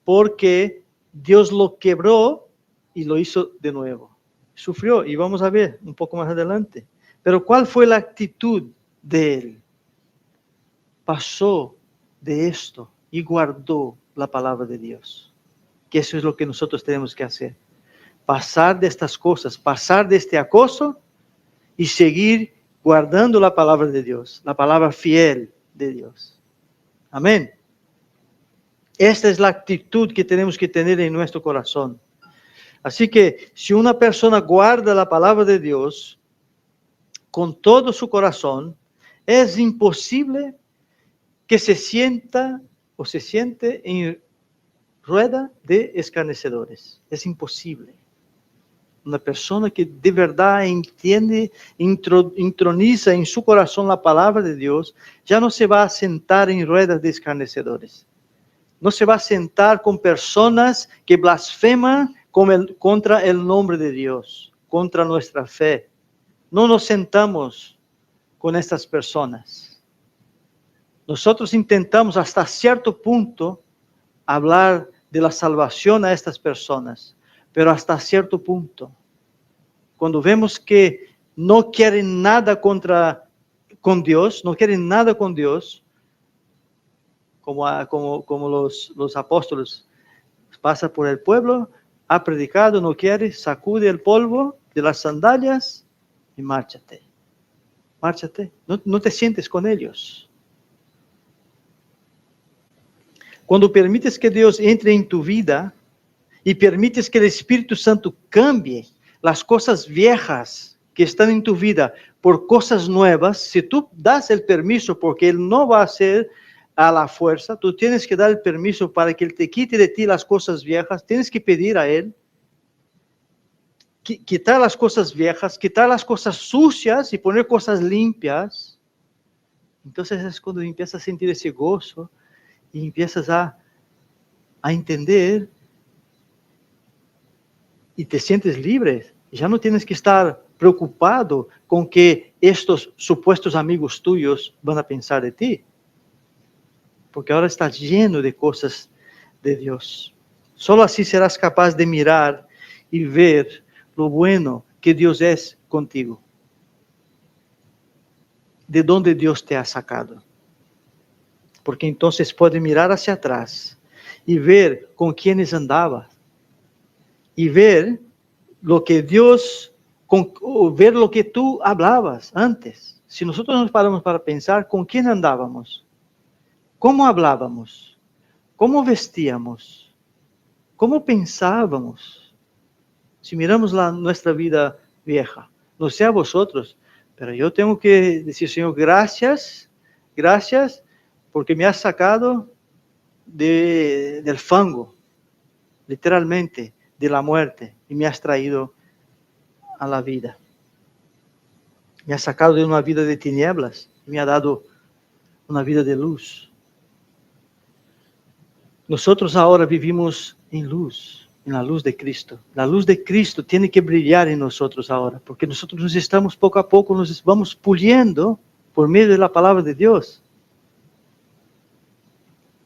porque Dios lo quebró y lo hizo de nuevo. Sufrió, y vamos a ver un poco más adelante. Pero ¿cuál fue la actitud de él? Pasó de esto y guardó la palabra de Dios. Que eso es lo que nosotros tenemos que hacer. Pasar de estas cosas, pasar de este acoso y seguir guardando la palabra de Dios, la palabra fiel de Dios. Amén. Esta es la actitud que tenemos que tener en nuestro corazón. Así que si una persona guarda la palabra de Dios con todo su corazón, es imposible que se sienta o se siente en rueda de escarnecedores. Es imposible. Una persona que de verdad entiende, introniza en su corazón la palabra de Dios, ya no se va a sentar en ruedas de escarnecedores. No se va a sentar con personas que blasfeman contra el nombre de Dios, contra nuestra fe. No nos sentamos con estas personas. Nosotros intentamos hasta cierto punto hablar de la salvación a estas personas, pero hasta cierto punto. Cuando vemos que no quieren nada con Dios, no quieren nada con Dios, como los apóstoles, pasa por el pueblo, ha predicado, no quiere, sacude el polvo de las sandalias y márchate. Márchate, no te sientes con ellos. Cuando permites que Dios entre en tu vida y permites que el Espíritu Santo cambie las cosas viejas que están en tu vida por cosas nuevas, si tú das el permiso, porque Él no va a hacer a la fuerza, tú tienes que dar el permiso para que Él te quite de ti las cosas viejas, tienes que pedir a Él, quitar las cosas viejas, quitar las cosas sucias y poner cosas limpias. Entonces es cuando empiezas a sentir ese gozo y empiezas a entender y te sientes libre. Ya no tienes que estar preocupado con que estos supuestos amigos tuyos van a pensar de ti. Porque ahora estás lleno de cosas de Dios. Solo así serás capaz de mirar y ver lo bueno que Dios es contigo. De dónde Dios te ha sacado. Porque entonces puedes mirar hacia atrás y ver con quiénes andabas. Y ver lo que Dios, ver lo que tú hablabas antes. Si nosotros nos paramos para pensar con quién andábamos, cómo hablábamos, cómo vestíamos, cómo pensábamos. Si miramos nuestra vida vieja, no sé a vosotros, pero yo tengo que decir, Señor, gracias, gracias, porque me has sacado del fango, literalmente, de la muerte, y me has traído a la vida. Me has sacado de una vida de tinieblas y me ha dado una vida de luz. Nosotros ahora vivimos en luz, en la luz de Cristo. La luz de Cristo tiene que brillar en nosotros ahora, porque nosotros nos estamos poco a poco, nos vamos puliendo por medio de la palabra de Dios.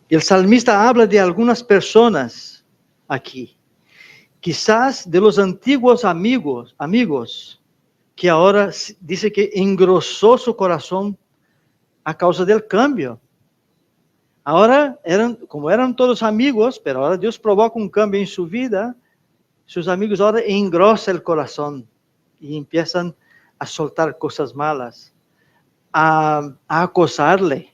Y el salmista habla de algunas personas aquí. Quizás de los antiguos amigos, que ahora dice que engrosó su corazón a causa del cambio. Ahora, como eran todos amigos, pero ahora Dios provoca un cambio en su vida, sus amigos ahora engrosan el corazón y empiezan a soltar cosas malas, a acosarle.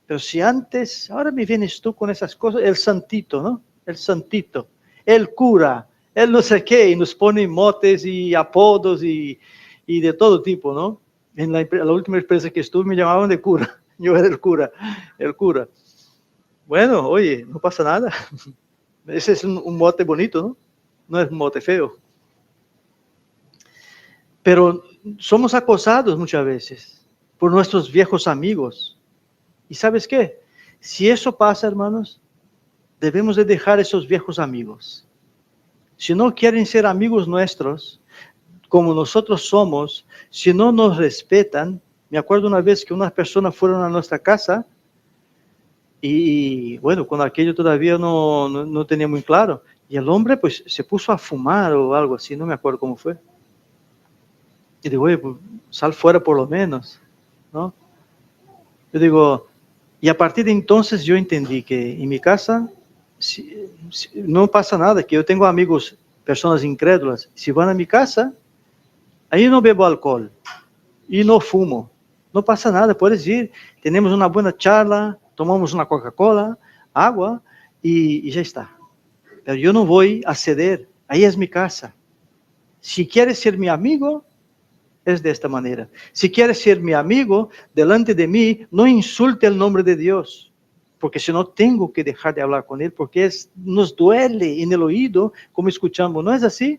Pero si antes, ahora me vienes tú con esas cosas, el santito, ¿no? El santito. El cura, él no sé qué, y nos pone motes y apodos y de todo tipo, ¿no? En la última empresa que estuve me llamaban de cura, yo era el cura. Bueno, oye, no pasa nada, ese es un mote bonito, ¿no? No es un mote feo. Pero somos acosados muchas veces por nuestros viejos amigos. ¿Y sabes qué? Si eso pasa, hermanos, debemos de dejar esos viejos amigos. Si no quieren ser amigos nuestros, como nosotros somos, si no nos respetan. Me acuerdo una vez que unas personas fueron a nuestra casa y bueno, cuando aquello todavía no tenía muy claro, y el hombre pues se puso a fumar o algo así, no me acuerdo cómo fue. Y digo, oye, pues, sal fuera por lo menos, ¿no? Yo digo, y a partir de entonces yo entendí que en mi casa no pasa nada, que yo tengo amigos, personas incrédulas, si van a mi casa, ahí no bebo alcohol y no fumo, no pasa nada, puedes ir, tenemos una buena charla, tomamos una Coca-Cola, agua y ya está. Pero yo no voy a ceder, ahí es mi casa. Si quieres ser mi amigo, es de esta manera. Si quieres ser mi amigo, delante de mí, no insulte el nombre de Dios, porque si no tengo que dejar de hablar con Él, porque nos duele en el oído, como escuchamos, ¿no es así?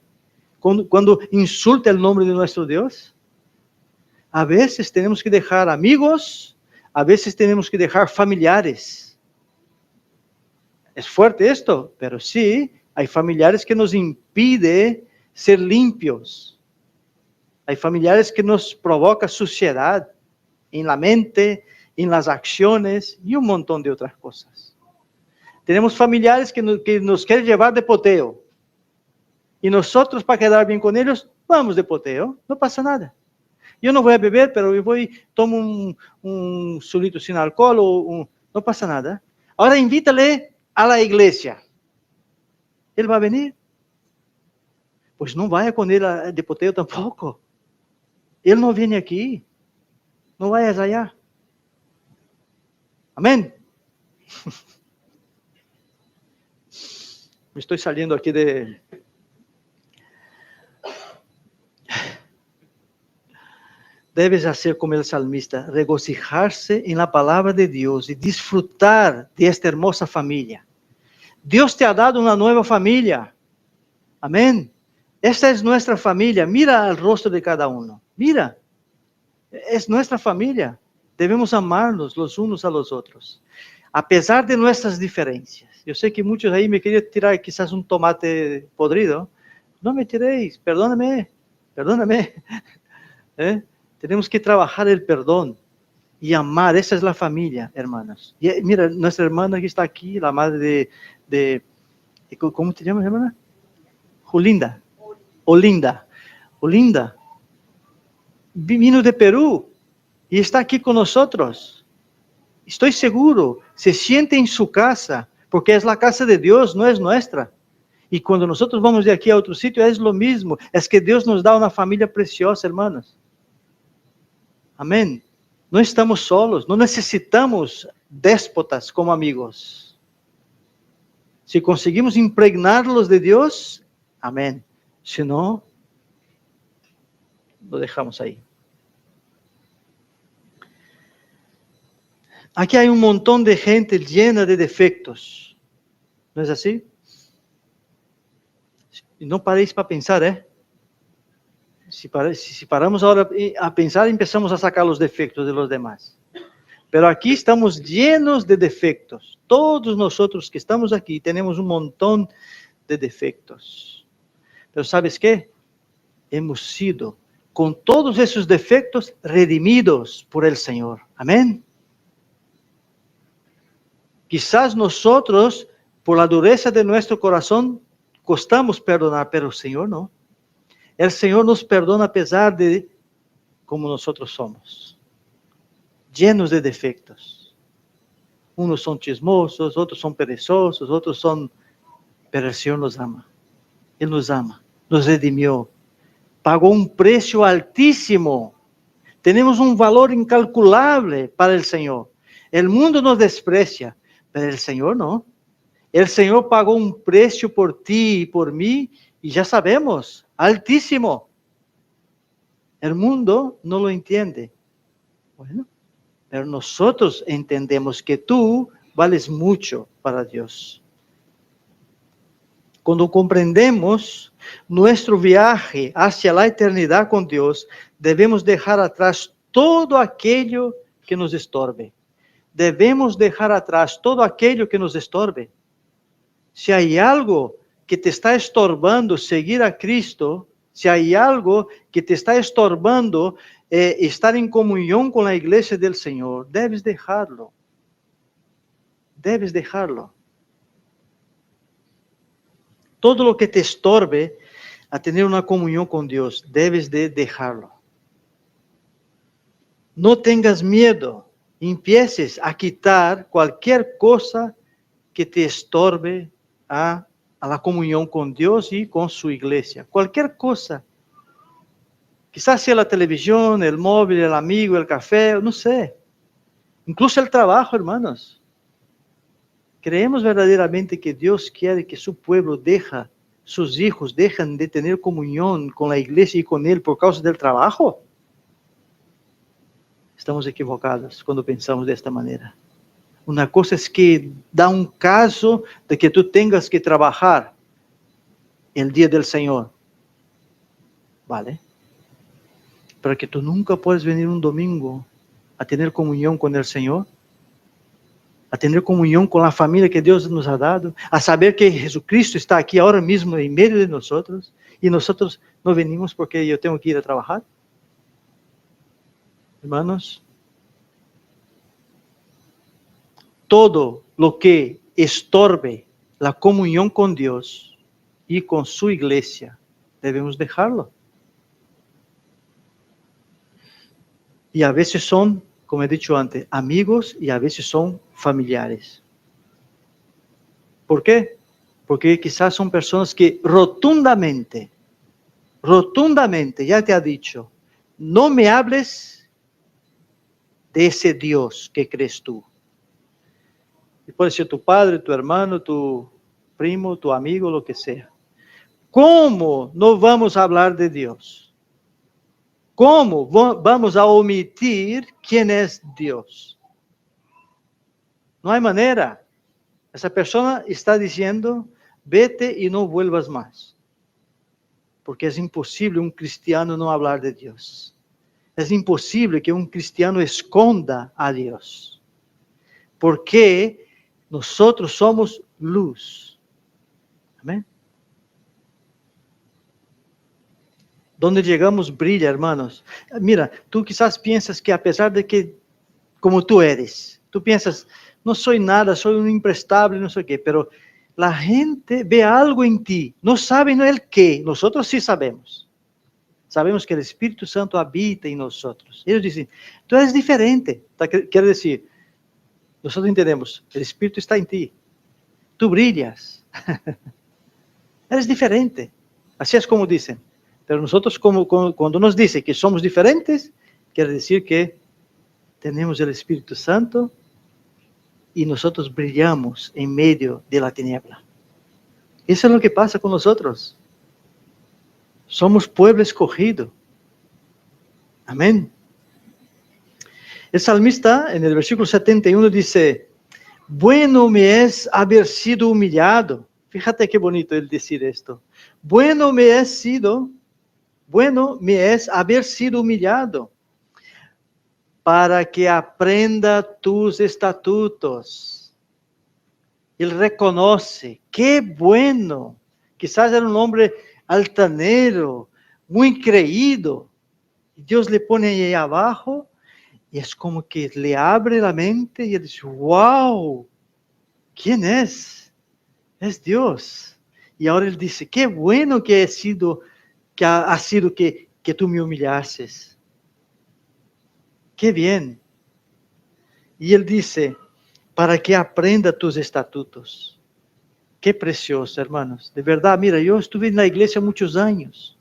Cuando insulta el nombre de nuestro Dios. A veces tenemos que dejar amigos, a veces tenemos que dejar familiares. Es fuerte esto, pero sí, hay familiares que nos impiden ser limpios. Hay familiares que nos provocan suciedad en la mente, en las acciones y un montón de otras cosas. Tenemos familiares que nos quieren llevar de poteo. Y nosotros, para quedar bien con ellos, vamos de poteo, no pasa nada. Yo no voy a beber, pero yo tomo un solito sin alcohol, no pasa nada. Ahora invítale a la iglesia. ¿Él va a venir? Pues no vaya con él de poteo tampoco. Él no viene aquí. No vayas allá. Amén. Me estoy saliendo aquí de... Debes hacer como el salmista, regocijarse en la palabra de Dios y disfrutar de esta hermosa familia. Dios te ha dado una nueva familia. Amén. Esta es nuestra familia. Mira el rostro de cada uno. Mira. Es nuestra familia. Debemos amarnos los unos a los otros. A pesar de nuestras diferencias. Yo sé que muchos ahí me querían tirar quizás un tomate podrido. No me tiréis. Perdóname. Perdóname. Tenemos que trabajar el perdón y amar. Esa es la familia, hermanas. Y mira, nuestra hermana que está aquí, la madre de ¿cómo te llamas, hermana? Olinda. Olinda. Vino de Perú y está aquí con nosotros. Estoy seguro, se siente en su casa, porque es la casa de Dios, no es nuestra. Y cuando nosotros vamos de aquí a otro sitio, es lo mismo. Es que Dios nos da una familia preciosa, hermanos. Amén. No estamos solos, no necesitamos déspotas como amigos. Si conseguimos impregnarlos de Dios, amén. Si no, lo dejamos ahí. Aquí hay un montón de gente llena de defectos. ¿No es así? No paréis para pensar, Si paramos ahora a pensar, empezamos a sacar los defectos de los demás. Pero aquí estamos llenos de defectos. Todos nosotros que estamos aquí tenemos un montón de defectos. Pero ¿sabes qué? Hemos sido, con todos esos defectos, redimidos por el Señor. Amén. Quizás nosotros, por la dureza de nuestro corazón, costamos perdonar, pero el Señor no. El Señor nos perdona a pesar de como nosotros somos, llenos de defectos. Unos son chismosos, otros son perezosos, otros son... Pero el Señor nos ama. Él nos ama, nos redimió. Pagó un precio altísimo. Tenemos un valor incalculable para el Señor. El mundo nos desprecia, pero el Señor no. El Señor pagó un precio por ti y por mí, y ya sabemos, altísimo. El mundo no lo entiende. Bueno, pero nosotros entendemos que tú vales mucho para Dios. Cuando comprendemos nuestro viaje hacia la eternidad con Dios, debemos dejar atrás todo aquello que nos estorbe. Debemos dejar atrás todo aquello que nos estorbe. Si hay algo que te está estorbando seguir a Cristo, si hay algo que te está estorbando estar en comunión con la iglesia del Señor, debes dejarlo. Debes dejarlo. Todo lo que te estorbe a tener una comunión con Dios, debes de dejarlo. No tengas miedo. Empieces a quitar cualquier cosa que te estorbe a la comunión con Dios y con su iglesia. Cualquier cosa. Quizás sea la televisión, el móvil, el amigo, el café, no sé. Incluso el trabajo, hermanos. ¿Creemos verdaderamente que Dios quiere que su pueblo sus hijos dejan de tener comunión con la iglesia y con Él por causa del trabajo? Estamos equivocados cuando pensamos de esta manera. Una cosa es que da un caso de que tú tengas que trabajar el día del Señor. ¿Vale? Pero que tú nunca puedes venir un domingo a tener comunión con el Señor, a tener comunión con la familia que Dios nos ha dado, a saber que Jesucristo está aquí ahora mismo en medio de nosotros y nosotros no venimos porque yo tengo que ir a trabajar. Hermanos, todo lo que estorbe la comunión con Dios y con su iglesia, debemos dejarlo. Y a veces son, como he dicho antes, amigos y a veces son familiares. ¿Por qué? Porque quizás son personas que rotundamente, ya te ha dicho, no me hables de ese Dios que crees tú. Y puede ser tu padre, tu hermano, tu primo, tu amigo, lo que sea. ¿Cómo no vamos a hablar de Dios? ¿Cómo vamos a omitir quién es Dios? No hay manera. Esa persona está diciendo, vete y no vuelvas más. Porque es imposible un cristiano no hablar de Dios. Es imposible que un cristiano esconda a Dios. Porque nosotros somos luz. Amén. Donde llegamos brilla, hermanos. Mira, tú quizás piensas que a pesar de que, como tú eres, tú piensas, no soy nada, soy un imprestable, no sé qué, pero la gente ve algo en ti, no saben el qué, nosotros sí sabemos. Sabemos que el Espíritu Santo habita en nosotros. Ellos dicen, tú eres diferente. Quiere decir, nosotros entendemos, el Espíritu está en ti, tú brillas, eres diferente. Así es como dicen. Pero nosotros cuando nos dice que somos diferentes, quiere decir que tenemos el Espíritu Santo y nosotros brillamos en medio de la tiniebla. Eso es lo que pasa con nosotros. Somos pueblo escogido. Amén. El salmista en el versículo 71 dice, bueno me es haber sido humillado. Fíjate qué bonito el decir esto. Bueno me es haber sido humillado para que aprenda tus estatutos. Él reconoce, qué bueno. Quizás era un hombre altanero, muy creído. Dios le pone ahí abajo y es como que le abre la mente y él dice, wow, ¿quién es? Es Dios. Y ahora él dice, qué bueno que ha sido que tú me humillases. Qué bien. Y él dice, para que aprenda tus estatutos. Qué precioso, hermanos. De verdad, mira, yo estuve en la iglesia muchos años.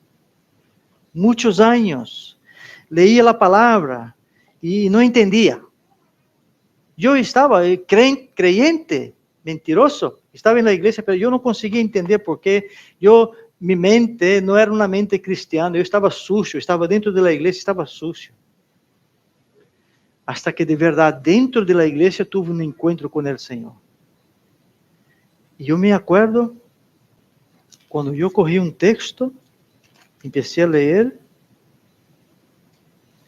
Muchos años. Leía la palabra y no entendía. Yo estaba creyente, mentiroso. Estaba en la iglesia, pero yo no conseguía entender por qué mi mente no era una mente cristiana. Yo estaba sucio, estaba dentro de la iglesia, estaba sucio. Hasta que de verdad dentro de la iglesia tuve un encuentro con el Señor. Y yo me acuerdo Cuando yo cogí un texto, empecé a leer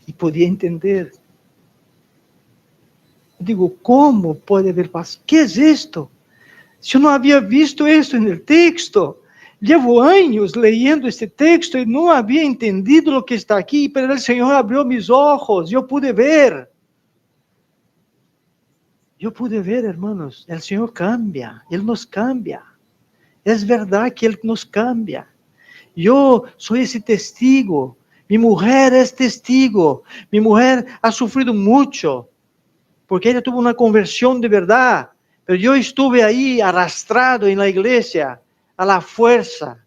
y podía entender. Digo, ¿cómo puede haber paz? ¿Qué es esto? Yo no había visto esto en el texto. Llevo años leyendo este texto y no había entendido lo que está aquí, pero el Señor abrió mis ojos, yo pude ver. Yo pude ver, hermanos, el Señor cambia, Él nos cambia. Es verdad que Él nos cambia. Yo soy ese testigo. Mi mujer es testigo. Mi mujer ha sufrido mucho, porque ella tuvo una conversión de verdad. Pero yo estuve ahí arrastrado en la iglesia a la fuerza.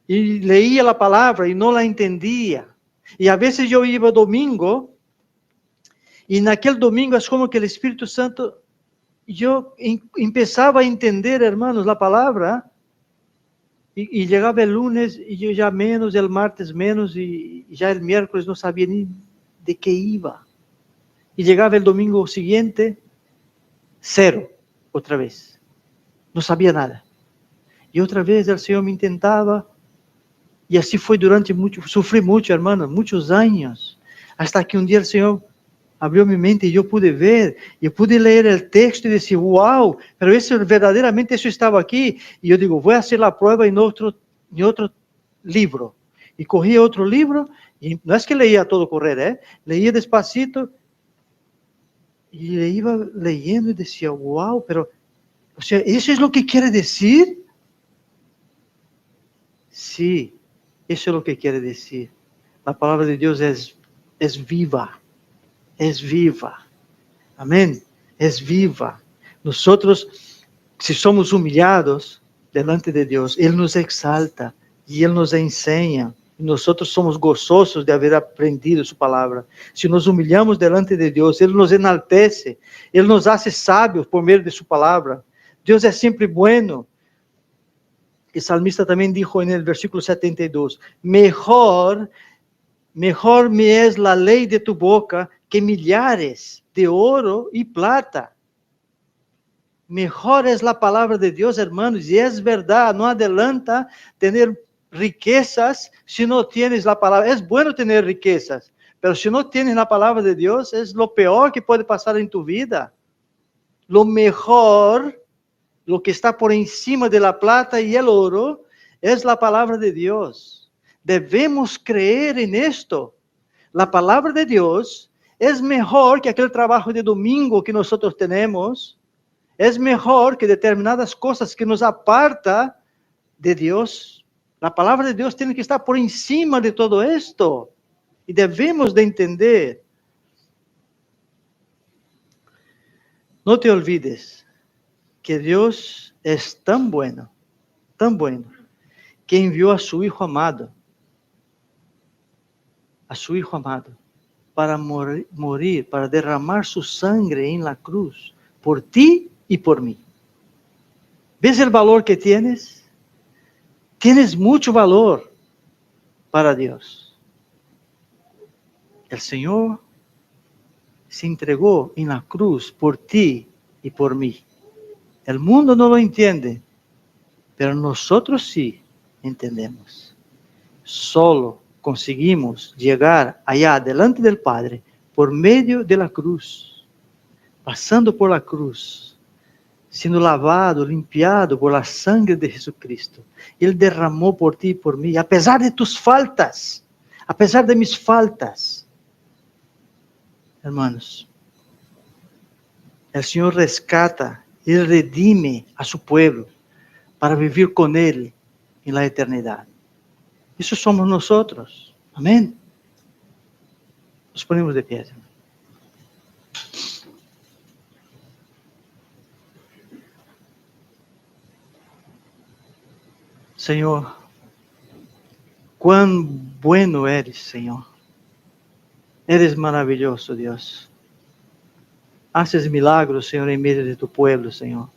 Y leía la palabra y no la entendía. Y a veces yo iba domingo, y en aquel domingo es como que el Espíritu Santo, yo empezaba a entender, hermanos, la palabra. Y llegaba el lunes y yo ya menos, el martes menos, y ya el miércoles no sabía ni de qué iba. Y llegaba el domingo siguiente, cero, otra vez. No sabía nada. Y otra vez el Señor me intentaba, y así fue durante mucho, sufrí mucho, hermano, muchos años, hasta que un día el Señor abrió mi mente y yo pude ver, yo pude leer el texto y decir, wow, pero eso verdaderamente eso estaba aquí. Y yo digo, voy a hacer la prueba en otro libro. Y cogí otro libro, y no es que leía todo correr, leía despacito, y le iba leyendo y decía, wow, pero, o sea, ¿eso es lo que quiere decir? Sí, eso es lo que quiere decir. La palabra de Dios es viva, es viva. Amén, es viva. Nosotros, si somos humillados delante de Dios, Él nos exalta y Él nos enseña. Nosotros somos gozosos de haber aprendido su palabra. Si nos humillamos delante de Dios, Él nos enaltece, Él nos hace sabios por medio de su palabra. Dios es siempre bueno. El salmista también dijo en el versículo 72, mejor me es la ley de tu boca que millares de oro y plata. Mejor es la palabra de Dios, hermanos, y es verdad, no adelanta tener riquezas si no tienes la palabra. Es bueno tener riquezas, pero si no tienes la palabra de Dios, es lo peor que puede pasar en tu vida. Lo mejor, lo que está por encima de la plata y el oro, es la palabra de Dios. Debemos creer en esto. La palabra de Dios es mejor que aquel trabajo de domingo que nosotros tenemos. Es mejor que determinadas cosas que nos aparta de Dios. La palabra de Dios tiene que estar por encima de todo esto. Y debemos de entender. No te olvides que Dios es tan bueno, que envió a su Hijo amado, para morir, para derramar su sangre en la cruz, por ti y por mí. ¿Ves el valor que tienes? Tienes mucho valor para Dios. El Señor se entregó en la cruz por ti y por mí. El mundo no lo entiende, pero nosotros sí entendemos. Solo conseguimos llegar allá delante del Padre por medio de la cruz, pasando por la cruz, siendo lavado, limpiado por la sangre de Jesucristo. Él derramó por ti y por mí, a pesar de tus faltas, a pesar de mis faltas. Hermanos, el Señor rescata y redime a su pueblo para vivir con Él en la eternidad. Eso somos nosotros. Amén. Nos ponemos de pie, hermano. Señor, cuán bueno eres, Señor. Eres maravilloso, Dios. Haces milagros, Señor, en medio de tu pueblo, Señor.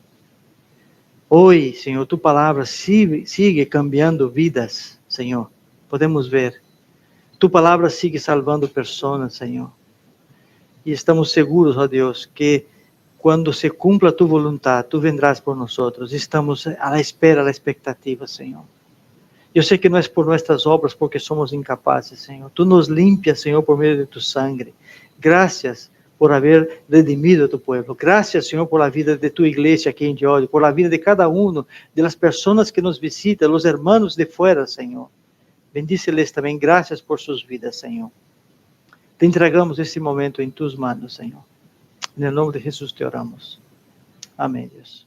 Hoy, Señor, tu palabra sigue cambiando vidas, Señor. Podemos ver. Tu palabra sigue salvando personas, Señor. Y estamos seguros, ó Dios, que Quando se cumpla tu vontade, tu vendrás por nós. Estamos à espera, à expectativa, Senhor. Eu sei que não é por nossas obras, porque somos incapazes, Senhor. Tu nos limpias, Senhor, por meio de tu sangue. Graças por haver redimido a tu povo. Graças, Senhor, por a vida de tu igreja aqui em Diódio, por a vida de cada das pessoas que nos visitam, os hermanos de fora, Senhor. Bendice-les também, graças por suas vidas, Senhor. Te entregamos esse momento em tus manos, Senhor. Em nome de Jesus te oramos. Amém, Deus.